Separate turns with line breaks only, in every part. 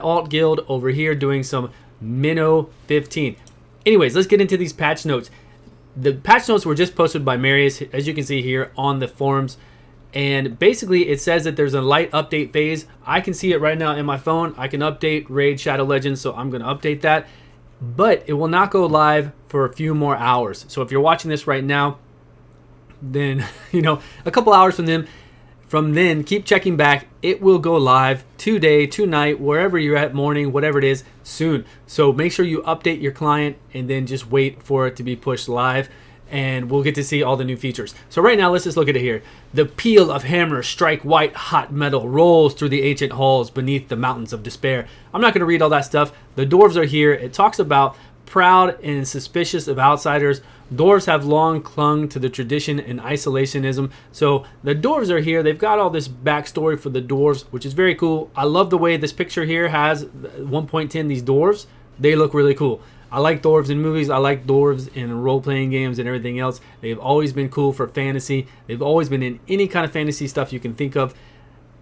alt guild over here doing some Minnow 15. Anyways, let's get into these patch notes. The patch notes were just posted by Marius, as you can see here on the forums. And basically, it says that there's a light update phase. I can see it right now in my phone. I can update Raid Shadow Legends, so I'm going to update that. But it will not go live for a few more hours. So if you're watching this right now, then, a couple hours from then, keep checking back. It will go live today, tonight, wherever you're at, morning, whatever it is, soon. So make sure you update your client and then just wait for it to be pushed live. And we'll get to see all the new features. So right now, let's just look at it here. The peal of hammers strike white hot metal rolls through the ancient halls beneath the mountains of despair. I'm not going to read all that stuff. The dwarves are here. It talks about proud and suspicious of outsiders. Dwarves have long clung to the tradition and isolationism. So the dwarves are here. They've got all this backstory for the dwarves, which is very cool. I love the way this picture here has 1.10, these dwarves. They look really cool. I like dwarves in movies. I like dwarves in role-playing games and everything else. They've always been cool for fantasy. They've always been in any kind of fantasy stuff you can think of.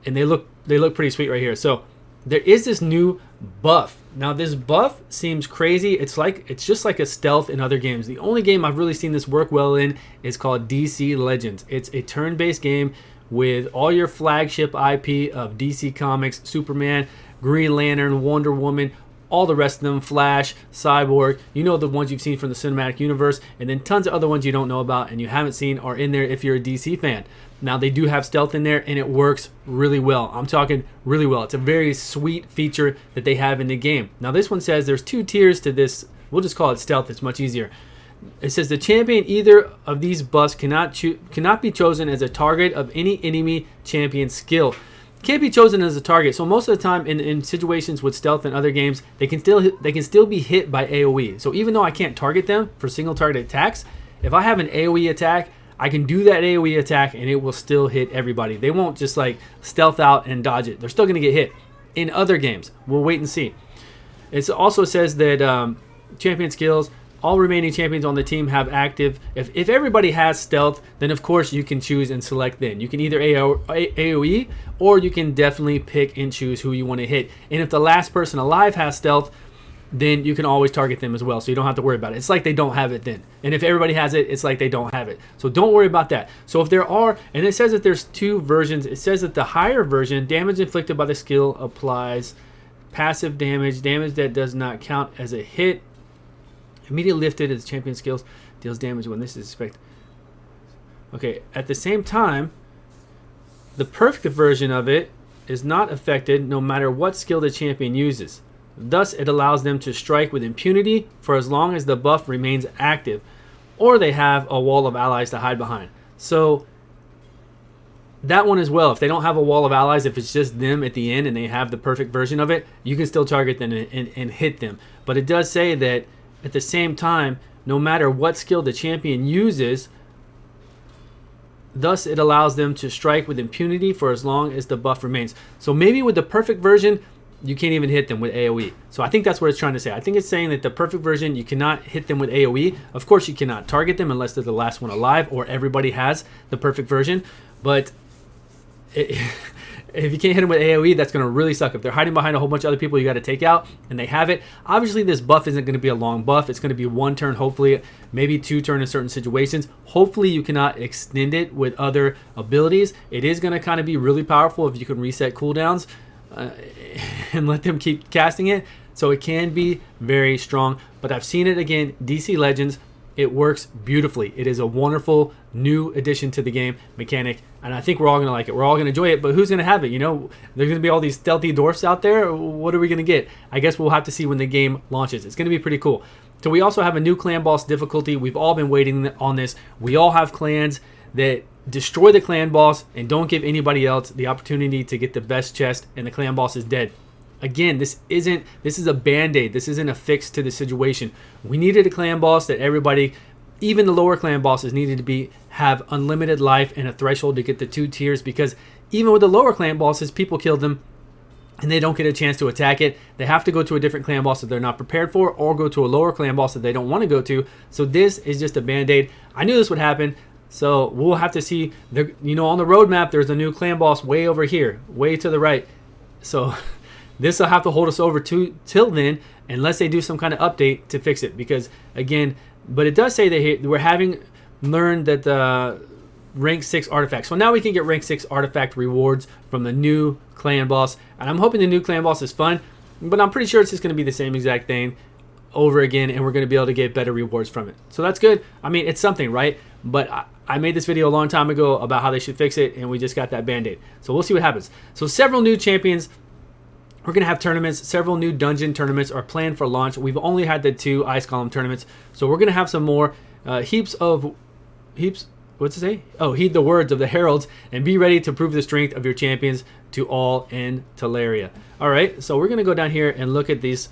And they look pretty sweet right here. So there is this new buff. Now this buff seems crazy. It's just like a stealth in other games. The only game I've really seen this work well in is called DC Legends. It's a turn-based game with all your flagship IP of DC Comics, Superman, Green Lantern, Wonder Woman, all the rest of them, Flash, Cyborg, the ones you've seen from the cinematic universe, and then tons of other ones you don't know about and you haven't seen are in there if you're a DC fan. Now, they do have stealth in there, and it works really well. I'm talking really well. It's a very sweet feature that they have in the game. Now, this one says there's 2 tiers to this. We'll just call it stealth. It's much easier. It says the champion either of these buffs cannot be chosen as a target of any enemy champion skill. Can't be chosen as a target. So most of the time in situations with stealth and other games, they can still be hit by AoE. So even though I can't target them for single target attacks, if I have an AoE attack, I can do that AoE attack and it will still hit everybody. They won't just like stealth out and dodge it. They're still going to get hit. In other games, we'll wait and see. It also says that champion skills, all remaining champions on the team have active. If everybody has stealth, then of course you can choose and select then. You can either AoE or you can definitely pick and choose who you want to hit. And if the last person alive has stealth, then you can always target them as well. So you don't have to worry about it. It's like they don't have it then. And if everybody has it, it's like they don't have it. So don't worry about that. So if there are, and it says that there's 2 versions. It says that the higher version, damage inflicted by the skill applies passive damage that does not count as a hit. Immediately lifted as champion skills, deals damage when this is expected. Okay, at the same time, the perfect version of it is not affected no matter what skill the champion uses. Thus, it allows them to strike with impunity for as long as the buff remains active, or they have a wall of allies to hide behind. So, that one as well. If they don't have a wall of allies, if it's just them at the end and they have the perfect version of it, you can still target them and hit them. But it does say that at the same time, no matter what skill the champion uses, thus it allows them to strike with impunity for as long as the buff remains. So maybe with the perfect version, you can't even hit them with AoE. So I think that's what it's trying to say. I think it's saying that the perfect version, you cannot hit them with AoE. Of course, you cannot target them unless they're the last one alive or everybody has the perfect version. But if you can't hit them with AoE, that's going to really suck. If they're hiding behind a whole bunch of other people you got to take out and they have it, obviously this buff isn't going to be a long buff. It's going to be 1 turn, hopefully, maybe 2 turn in certain situations. Hopefully you cannot extend it with other abilities. It is going to kind of be really powerful if you can reset cooldowns and let them keep casting it. So it can be very strong. But I've seen it again, DC Legends. It works beautifully. It is a wonderful new addition to the game mechanic, and I think we're all going to like it. We're all going to enjoy it, but who's going to have it? There's going to be all these stealthy dwarfs out there. What are we going to get? I guess we'll have to see when the game launches. It's going to be pretty cool. So we also have a new Clam Boss difficulty. We've all been waiting on this. We all have clans that destroy the Clan Boss and don't give anybody else the opportunity to get the best chest, and the Clan Boss is dead. Again, this is a band-aid. This isn't a fix to the situation. We needed a Clan Boss that everybody, even the lower Clan Bosses, needed to have unlimited life and a threshold to get the 2 tiers, because even with the lower Clan Bosses, people killed them and they don't get a chance to attack it. They have to go to a different Clan Boss that they're not prepared for, or go to a lower Clan Boss that they don't want to go to. So this is just a band-aid. I knew this would happen, so we'll have to see. On the roadmap, there's a new Clan Boss way over here, way to the right. So this will have to hold us over till then, unless they do some kind of update to fix it. Because again, but it does say that we're having learned that the rank 6 artifact. So now we can get rank 6 artifact rewards from the new clan boss. And I'm hoping the new clan boss is fun, but I'm pretty sure it's just going to be the same exact thing over again, and we're going to be able to get better rewards from it. So that's good. I mean, it's something, right? But I made this video a long time ago about how they should fix it, and we just got that band-aid. So we'll see what happens. So several new champions. We're going to have tournaments. Several new dungeon tournaments are planned for launch. We've only had the 2 Ice Golem tournaments, so we're going to have some more. Heaps. What's it say? Oh, heed the words of the heralds and be ready to prove the strength of your champions to all in Teleria. All right, so we're going to go down here and look at these.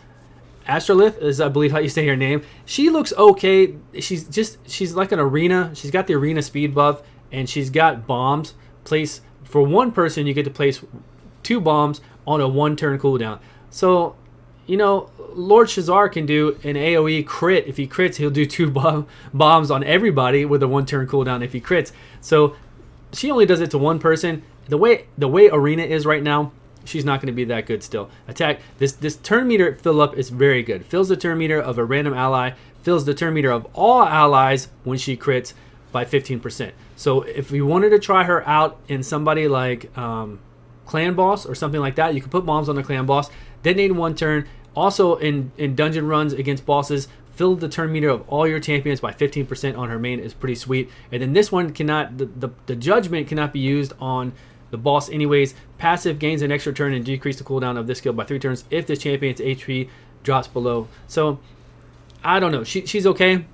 Astrolith is, I believe, how you say her name. She looks okay. She's like an arena. She's got the arena speed buff, and she's got bombs. Place for one person, you get to place 2 bombs on a 1-turn cooldown. So, you know, Lord Shazar can do an AoE crit. If he crits, he'll do 2 bombs on everybody with a 1-turn cooldown if he crits. So she only does it to one person. The way Arena is right now, she's not going to be that good still. Attack. This turn meter fill up is very good. Fills the turn meter of a random ally. Fills the turn meter of all allies when she crits by 15%. So if we wanted to try her out in somebody like Clan Boss or something like that, you can put bombs on the Clan Boss, detonate in 1 turn. Also in dungeon runs against bosses, fill the turn meter of all your champions by 15% on her main is pretty sweet. And then this one cannot, the judgment cannot be used on the boss anyways. Passive gains an extra turn and decrease the cooldown of this skill by 3 turns if the champion's HP drops below. So I don't know. She's okay.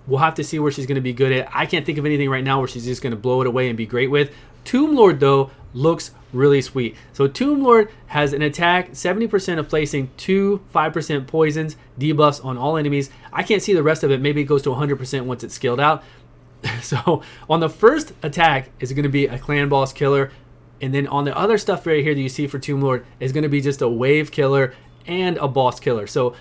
We'll have to see where she's going to be good at. I can't think of anything right now where she's just going to blow it away and be great with. Tomb Lord, though, looks really sweet. So Tomb Lord has an attack 70% of placing 2 5% poisons debuffs on all enemies. I can't see the rest of it. Maybe it goes to 100% once it's skilled out. So on the first attack is going to be a clan boss killer, and then on the other stuff right here that you see for Tomb Lord is going to be just a wave killer and a boss killer. So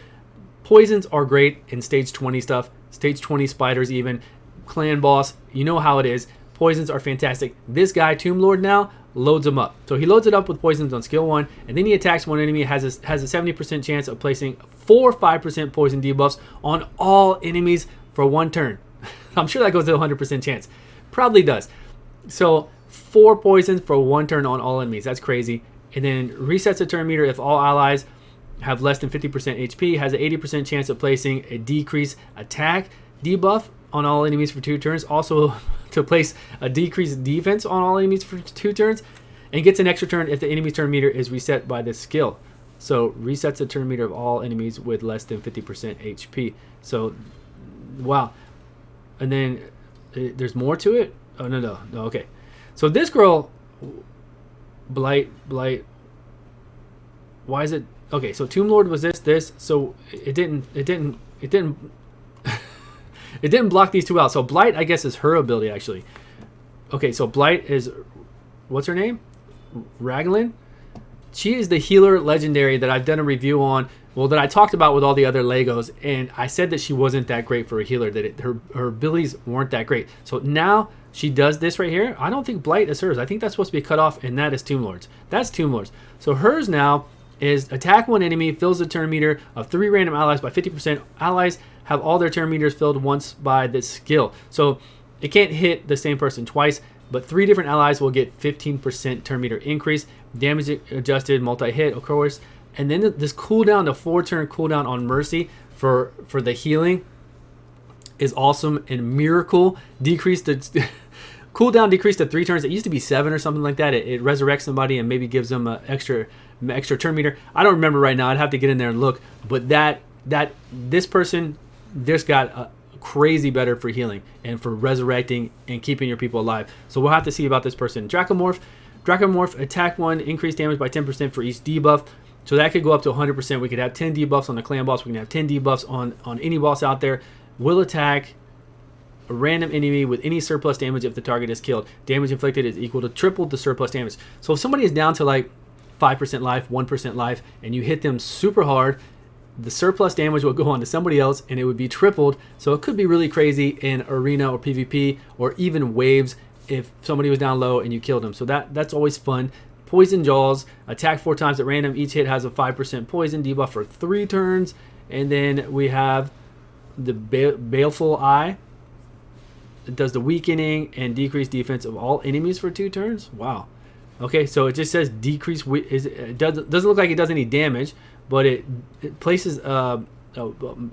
poisons are great in stage 20 stuff, stage 20 spiders even, clan boss, you know how it is. Poisons are fantastic. This guy, Tomb Lord, now loads them up. So he loads it up with poisons on skill 1, and then he attacks one enemy, has a 70% chance of placing 4 5% poison debuffs on all enemies for 1 turn. I'm sure that goes to a 100% chance. Probably does. So 4 poisons for 1 turn on all enemies. That's crazy. And then resets the turn meter if all allies have less than 50% HP. Has an 80% chance of placing a decreased attack debuff on all enemies for 2 turns. Also to place a decreased defense on all enemies for 2 turns. And gets an extra turn if the enemy's turn meter is reset by this skill. So resets the turn meter of all enemies with less than 50% HP. So, wow. And then there's more to it? Oh, no, okay. So this girl, Blight, why is it? Okay, so Tomb Lord was this, so it didn't it didn't block these 2 out. So Blight, I guess, is her ability actually. Okay, so Blight is, what's her name? Raglan. She is the healer legendary that I've done a review on. Well, that I talked about with all the other Legos, and I said that she wasn't that great for a healer, that her abilities weren't that great. So now she does this right here. I don't think Blight is hers. I think that's supposed to be cut off, and that is Tomb Lord's. That's Tomb Lord's. So hers now is attack 1 enemy, fills the turn meter of 3 random allies by 50%. Allies have all their turn meters filled once by this skill. So it can't hit the same person twice, but 3 different allies will get 15% turn meter increase. Damage adjusted, multi-hit, of course. And then this cooldown, the 4-turn cooldown on Mercy for the healing is awesome. And Miracle decreased the cooldown decreased to 3 turns. It used to be 7 or something like that. It resurrects somebody and maybe gives them an extra turn meter. I don't remember right now. I'd have to get in there and look. But this person just got crazy better for healing and for resurrecting and keeping your people alive. So we'll have to see about this person. Dracomorph, attack 1, increase damage by 10% for each debuff. So that could go up to 100%. We could have 10 debuffs on the clan boss. We can have 10 debuffs on any boss out there. Will attack a random enemy with any surplus damage if the target is killed. Damage inflicted is equal to triple the surplus damage. So if somebody is down to like 5% life, 1% life, and you hit them super hard, the surplus damage will go on to somebody else and it would be tripled. So it could be really crazy in arena or PvP or even waves if somebody was down low and you killed them. So that's always fun. Poison Jaws, attack 4 times at random. Each hit has a 5% poison debuff for 3 turns. And then we have the Baleful Eye. It does the weakening and decreased defense of all enemies for 2 turns. Wow. Okay, so it just says decrease. It doesn't look like it does any damage, but it places a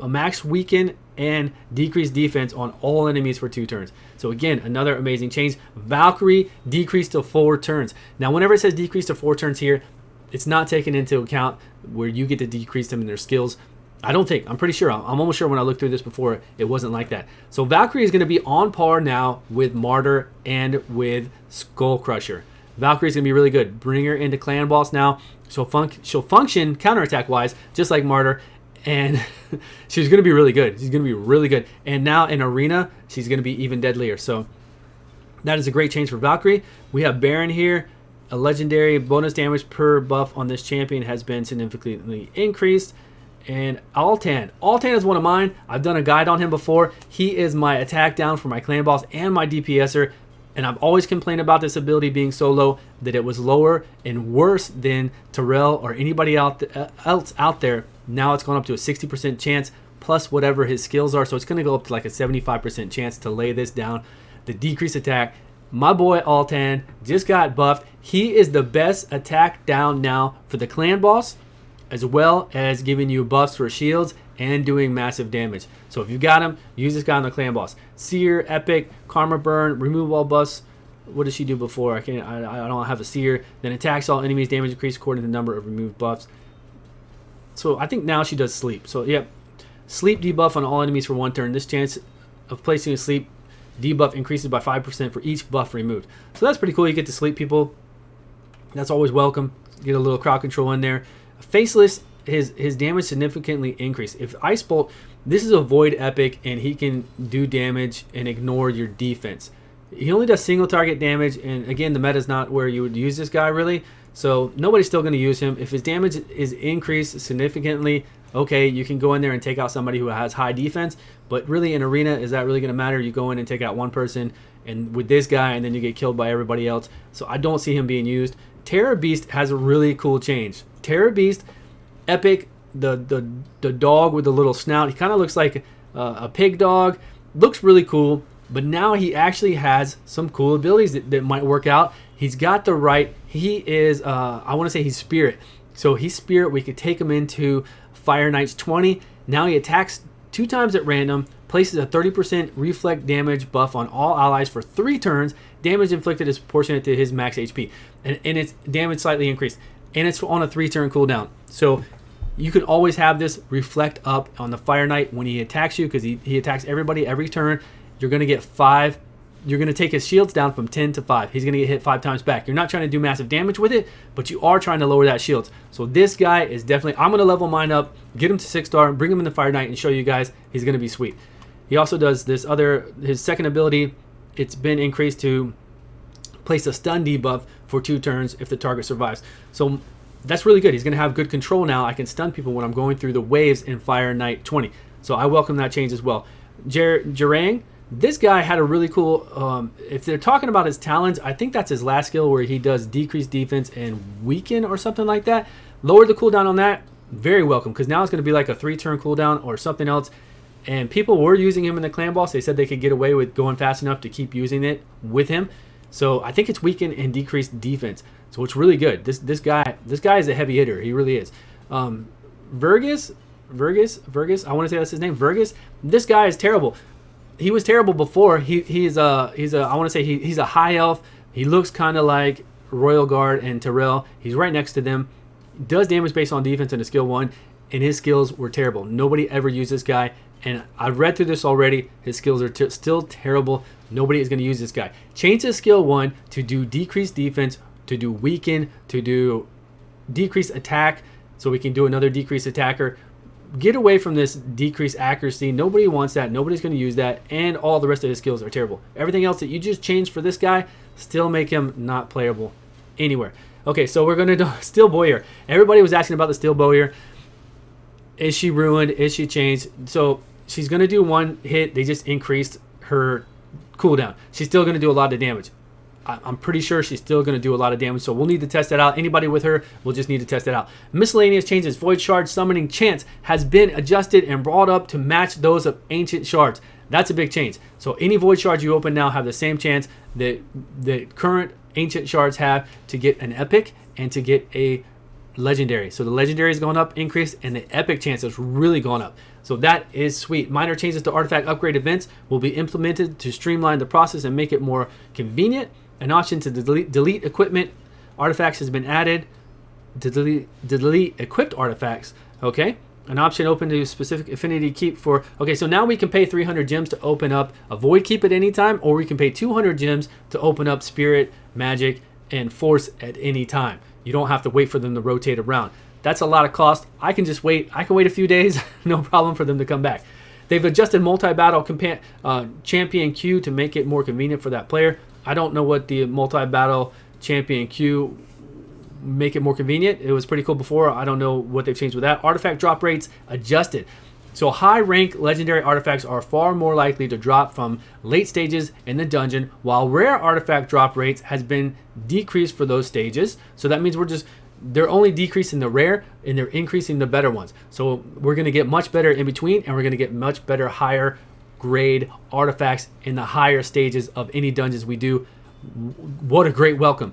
max weaken and decreased defense on all enemies for 2 turns. So again, another amazing change. Valkyrie decreased to 4 turns. Now, whenever it says decrease to 4 turns here, it's not taken into account where you get to decrease them in their skills. I'm pretty sure. I'm almost sure when I looked through this before, it wasn't like that. So Valkyrie is going to be on par now with Martyr and with Skull Crusher. Valkyrie is going to be really good. Bring her into Clan Boss now. She'll function counterattack wise, just like Martyr. And she's going to be really good. She's going to be really good. And now in Arena, she's going to be even deadlier. So that is a great change for Valkyrie. We have Baron here. A legendary bonus damage per buff on this champion has been significantly increased. And Altan is one of mine. I've done a guide on him before. He is my attack down for my Clan Boss and my DPSer. And I've always complained about this ability being so low that it was lower and worse than Terrell or anybody else out there. Now it's gone up to a 60% chance plus whatever his skills are. So it's going to go up to like a 75% chance to lay this down. The decreased attack. My boy Altan just got buffed. He is the best attack down now for the Clan Boss, as well as giving you buffs for shields and doing massive damage. So if you got him, use this guy on the Clan Boss. Seer, Epic, Karma Burn, remove all buffs. What does she do before? I don't have a Seer. Then attacks all enemies, damage increased according to the number of removed buffs. So I think now she does sleep. So yep, sleep debuff on all enemies for 1 turn. This chance of placing a sleep debuff increases by 5% for each buff removed. So that's pretty cool. You get to sleep people. That's always welcome. Get a little crowd control in there. Faceless, his damage significantly increased. If Ice Bolt, this is a Void Epic, and he can do damage and ignore your defense. He only does single target damage, and again, the meta is not where you would use this guy really. So nobody's still going to use him. If his damage is increased significantly, okay, you can go in there and take out somebody who has high defense. But really, in Arena, is that really going to matter? You go in and take out one person, and with this guy, and then you get killed by everybody else. So I don't see him being used. Terror Beast has a really cool change. Terror Beast, Epic, the dog with the little snout. He kind of looks like a pig dog. Looks really cool. But now he actually has some cool abilities that might work out. He's got the right. He is, I want to say he's Spirit. So he's Spirit. We could take him into Fire Knight's 20. Now he attacks 2 times at random. Places a 30% reflect damage buff on all allies for 3 turns. Damage inflicted is proportionate to his max HP. And its damage slightly increased. And it's on a 3-turn cooldown. So you can always have this reflect up on the Fire Knight when he attacks you, because he attacks everybody every turn. You're going to get 5. You're going to take his shields down from 10 to 5. He's going to get hit 5 times back. You're not trying to do massive damage with it, but you are trying to lower that shields. So this guy is definitely, I'm going to level mine up, get him to 6-star, bring him in the Fire Knight, and show you guys he's going to be sweet. He also does this his second ability. It's been increased to place a stun debuff for 2 turns if the target survives. So that's really good. He's going to have good control now. I can stun people when I'm going through the waves in Fire Knight 20. So I welcome that change as well. Jarang, this guy had a really cool, if they're talking about his talents, I think that's his last skill where he does decreased defense and weaken or something like that. Lower the cooldown on that, very welcome, because now it's going to be like a 3-turn cooldown or something else. And people were using him in the Clan Boss. They said they could get away with going fast enough to keep using it with him. So I think it's weaken and decreased defense. So it's really good. This guy is a heavy hitter. He really is. Vergus, I want to say that's his name. Vergus. This guy is terrible. He was terrible before. He's I want to say he's a high elf. He looks kind of like Royal Guard and Terrell. He's right next to them. Does damage based on defense and a skill 1, and his skills were terrible. Nobody ever used this guy, and I've read through this already. His skills are still terrible. Nobody is going to use this guy. Change his skill 1 to do decreased defense, to do weaken, to do decreased attack, so we can do another decreased attacker. Get away from this decreased accuracy. Nobody wants that. Nobody's going to use that. And all the rest of his skills are terrible. Everything else that you just changed for this guy still make him not playable anywhere. Okay, so we're going to do Steel Bowyer. Everybody was asking about the Steel Bowyer. Is she ruined? Is she changed? So she's going to do 1 hit. They just increased her cooldown. She's still going to do a lot of damage. I'm pretty sure she's still going to do a lot of damage, so we'll need to test that out. Anybody with her, we'll just need to test it out. Miscellaneous changes. Void Shard summoning chance has been adjusted and brought up to match those of ancient shards. That's a big change. So any Void Shards you open now have the same chance that the current ancient shards have to get an epic and to get a legendary. So the legendary is going up, increased, and the epic chance is really going up. So that is sweet. Minor changes to artifact upgrade events will be implemented to streamline the process and make it more convenient. An option to delete equipment artifacts has been added. To delete equipped artifacts. Okay. An option open to specific affinity keep for. Okay, so now we can pay 300 gems to open up a void keep at any time, or we can pay 200 gems to open up spirit, magic, and force at any time. You don't have to wait for them to rotate around. That's a lot of cost. I can just wait. I can wait a few days. No problem for them to come back. They've adjusted multi-battle champion queue to make it more convenient for that player. I don't know what the multi-battle champion queue make it more convenient. It was pretty cool before. I don't know what they've changed with that. Artifact drop rates adjusted. So high rank legendary artifacts are far more likely to drop from late stages in the dungeon, while rare artifact drop rates has been decreased for those stages. So that means they're only decreasing the rare and they're increasing the better ones. So we're going to get much better in between, and we're going to get much better higher grade artifacts in the higher stages of any dungeons we do. What a great welcome.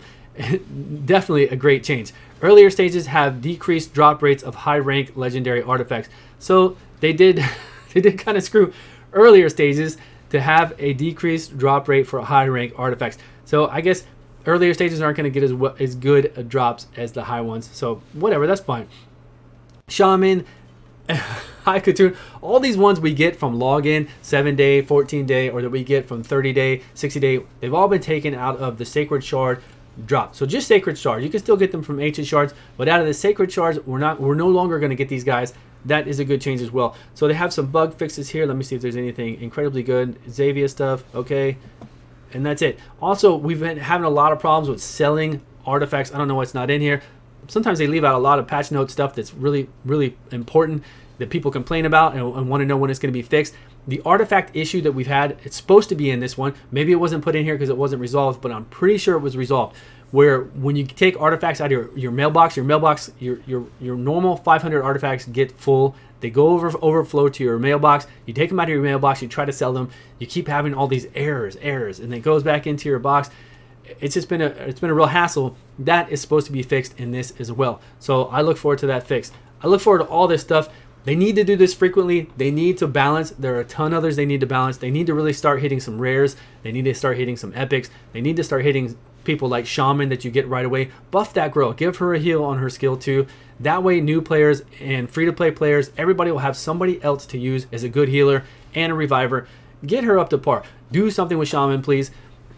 Definitely a great change. Earlier stages have decreased drop rates of high rank legendary artifacts. So they did kind of screw earlier stages to have a decreased drop rate for high rank artifacts. So I guess earlier stages aren't going to get as good drops as the high ones. So whatever, that's fine. Shaman, High Couture, all these ones we get from login, 7-day, 14-day, or that we get from 30-day, 60-day, they've all been taken out of the Sacred Shard drop. So just Sacred Shards. You can still get them from Ancient Shards, but out of the Sacred Shards, we're no longer going to get these guys. That is a good change as well. So they have some bug fixes here. Let me see if there's anything incredibly good. Xavier stuff, okay. And that's it. Also, we've been having a lot of problems with selling artifacts. I don't know what's not in here. Sometimes they leave out a lot of patch note stuff that's really, really important that people complain about and want to know when it's going to be fixed. The artifact issue that we've had, it's supposed to be in this one. Maybe it wasn't put in here because it wasn't resolved, but I'm pretty sure it was resolved. Where when you take artifacts out of your mailbox, your normal 500 artifacts get full. They go overflow to your mailbox. You take them out of your mailbox. You try to sell them. You keep having all these errors, and it goes back into your box. It's just been a real hassle. That is supposed to be fixed in this as well. So I look forward to that fix. I look forward to all this stuff. They need to do this frequently. They need to balance. There are a ton of others they need to balance. They need to really start hitting some rares. They need to start hitting some epics. They need to start hitting people like Shaman that you get right away. Buff that girl. Give her a heal on her skill too. That way new players and free-to-play players, everybody will have somebody else to use as a good healer and a reviver. Get her up to par. Do something with Shaman, please.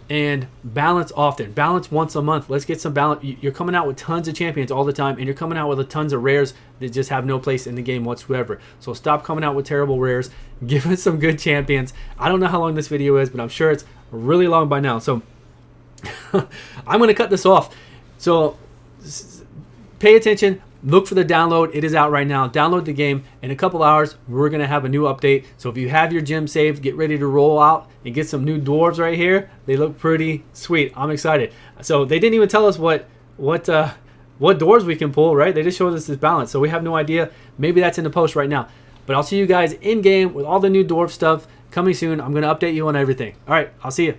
And balance often. Balance once a month. Let's get some balance. You're coming out with tons of champions all the time, and you're coming out with tons of rares that just have no place in the game whatsoever. So stop coming out with terrible rares. Give us some good champions. I don't know how long this video is, but I'm sure it's really long by now. So I'm going to cut this off. So pay attention. Look for the download. It is out right now. Download the game. In a couple hours, we're going to have a new update. So if you have your gem saved, get ready to roll out and get some new dwarves right here. They look pretty sweet. I'm excited. So they didn't even tell us what dwarves we can pull, right? They just showed us this balance. So we have no idea. Maybe that's in the post right now. But I'll see you guys in game with all the new dwarf stuff coming soon. I'm going to update you on everything. All right. I'll see you.